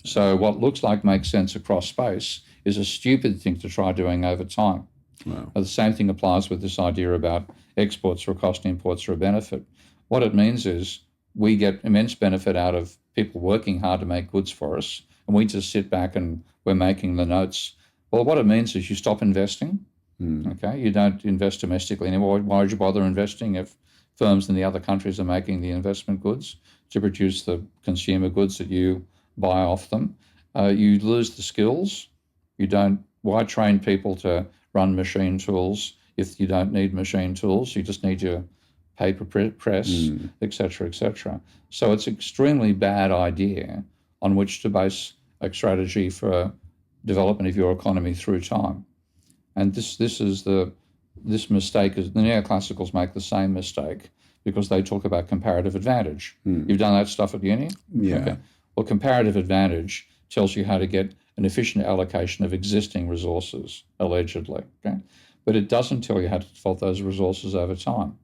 So what looks like makes sense across space is a stupid thing to try doing over time. Wow. The same thing applies with this idea about exports are a cost, imports are a benefit. What it means is we get immense benefit out of people working hard to make goods for us, and we just sit back and we're making the notes. Well, what it means is you stop investing. Okay, you don't invest domestically anymore. Why would you bother investing if firms in the other countries are making the investment goods to produce the consumer goods that you buy off them? You lose the skills. You don't. Why train people to run machine tools if you don't need machine tools? You just need your paper press, etc., etc. So it's an extremely bad idea on which to base a strategy for development of your economy through time. And this mistake is the neoclassicals make the same mistake because they talk about comparative advantage. You've done that stuff at uni? Yeah. Okay. Well, comparative advantage tells you how to get an efficient allocation of existing resources, allegedly. Okay? But it doesn't tell you how to develop those resources over time.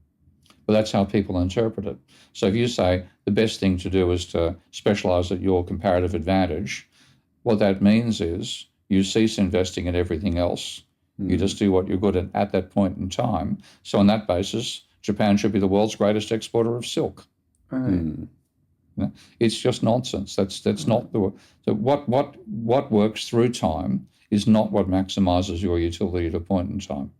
But that's how people interpret it. So if you say the best thing to do is to specialise at your comparative advantage, what that means is you cease investing in everything else. You just do what you're good at that point in time. So on that basis, Japan should be the world's greatest exporter of silk. Right. It's just nonsense. That's not the. So what works through time is not what maximises your utility at a point in time,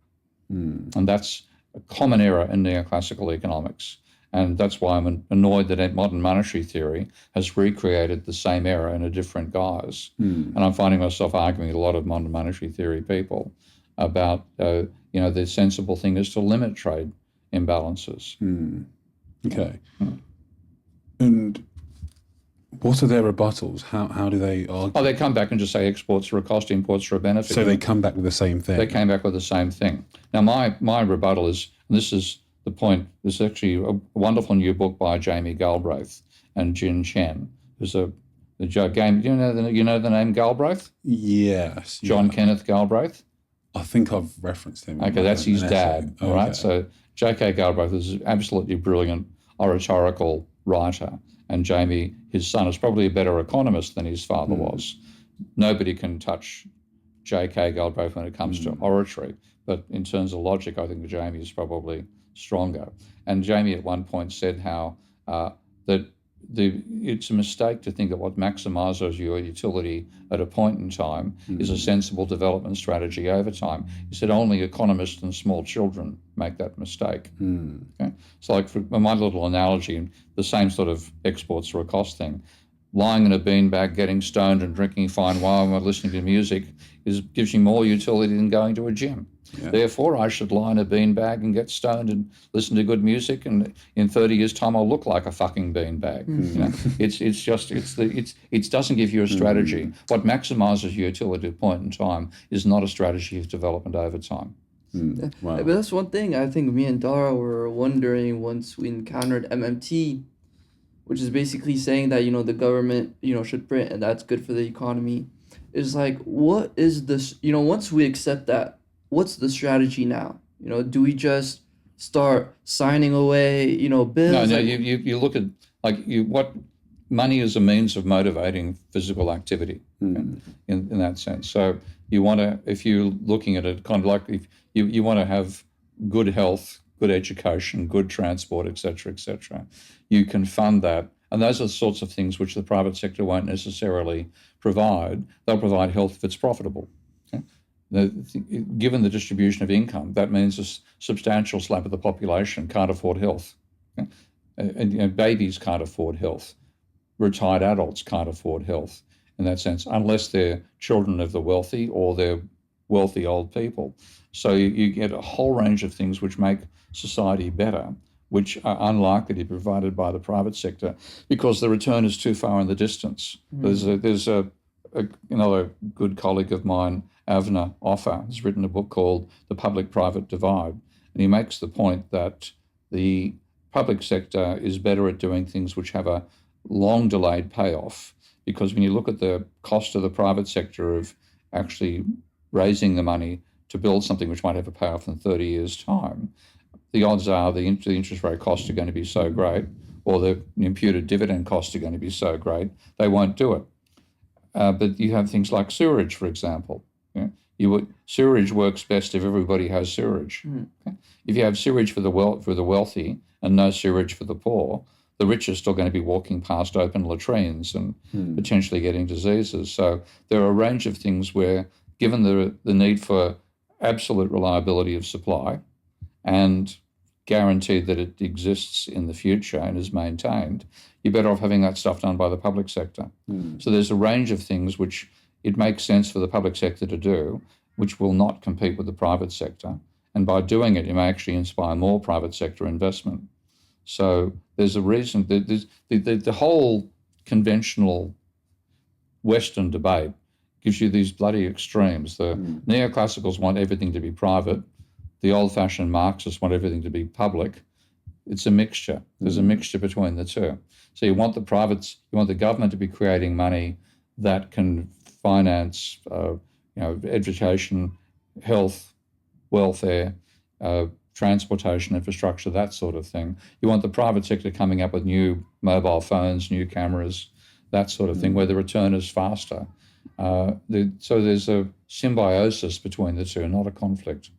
and that's a common error in neoclassical economics. And that's why I'm annoyed that modern monetary theory has recreated the same error in a different guise. And I'm finding myself arguing with a lot of modern monetary theory people about, the sensible thing is to limit trade imbalances. Okay. And what are their rebuttals? How do they argue? Oh, they come back and just say exports are a cost, imports are a benefit. So they come back with the same thing? They came back with the same thing. Now, my rebuttal is, and this is the point, there's actually a wonderful new book by Jamie Galbraith and Jin Chen, who's the game. You know the name Galbraith? Yes. John Kenneth Galbraith? I think I've referenced him. Okay, that's his dad, all right? So J.K. Galbraith is an absolutely brilliant oratorical writer, and Jamie, his son, is probably a better economist than his father was. Nobody can touch J.K. Galbraith when it comes to oratory, but in terms of logic, I think Jamie is probably stronger. And Jamie at one point said how it's a mistake to think that what maximises your utility at a point in time is a sensible development strategy over time. He said only economists and small children make that mistake. Okay? So like for my little analogy, the same sort of exports are a cost thing. Lying in a beanbag, getting stoned and drinking fine wine while listening to music gives you more utility than going to a gym. Yeah. Therefore, I should lie in a beanbag and get stoned and listen to good music, and in 30 years' time, I'll look like a fucking beanbag. It doesn't give you a strategy. What maximises your utility at a point in time is not a strategy of development over time. Wow. But that's one thing I think me and Dara were wondering once we encountered MMT, which is basically saying that the government should print and that's good for the economy. Is like, what is this? Once we accept that, what's the strategy now? Do we just start signing away, bills? No, you look at what money is a means of motivating physical activity in that sense. So you want to, if you're looking at it kind of like if you want to have good health, good education, good transport, etc., you can fund that. And those are the sorts of things which the private sector won't necessarily provide. They'll provide health if it's profitable. Given the distribution of income, that means a substantial slab of the population can't afford health. Okay? And babies can't afford health. Retired adults can't afford health in that sense, unless they're children of the wealthy or they're wealthy old people. So you get a whole range of things which make society better, which are unlikely to be provided by the private sector because the return is too far in the distance. There's another good colleague of mine, Avner Offer, has written a book called The Public-Private Divide, and he makes the point that the public sector is better at doing things which have a long delayed payoff, because when you look at the cost of the private sector of actually raising the money to build something which might have a payoff in 30 years' time, the odds are the interest rate costs are going to be so great, or the imputed dividend costs are going to be so great, they won't do it. but you have things like sewerage, for example. Yeah? Sewerage works best if everybody has sewerage. Okay? If you have sewerage for the wealthy and no sewerage for the poor, the rich are still going to be walking past open latrines and potentially getting diseases. So there are a range of things where, given the need for absolute reliability of supply and guaranteed that it exists in the future and is maintained, you're better off having that stuff done by the public sector. So there's a range of things which it makes sense for the public sector to do, which will not compete with the private sector. And by doing it, you may actually inspire more private sector investment. So there's a reason that the whole conventional Western debate gives you these bloody extremes. The neoclassicals want everything to be private. The old-fashioned Marxists want everything to be public. It's a mixture. There's a mixture between the two. So you want the government to be creating money that can finance, education, health, welfare, transportation infrastructure, that sort of thing. You want the private sector coming up with new mobile phones, new cameras, that sort of thing, where the return is faster. So there's a symbiosis between the two, not a conflict.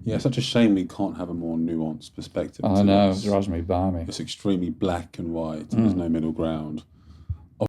Yeah, such a shame we can't have a more nuanced perspective. I know, it drives me balmy. It's extremely black and white, and there's no middle ground.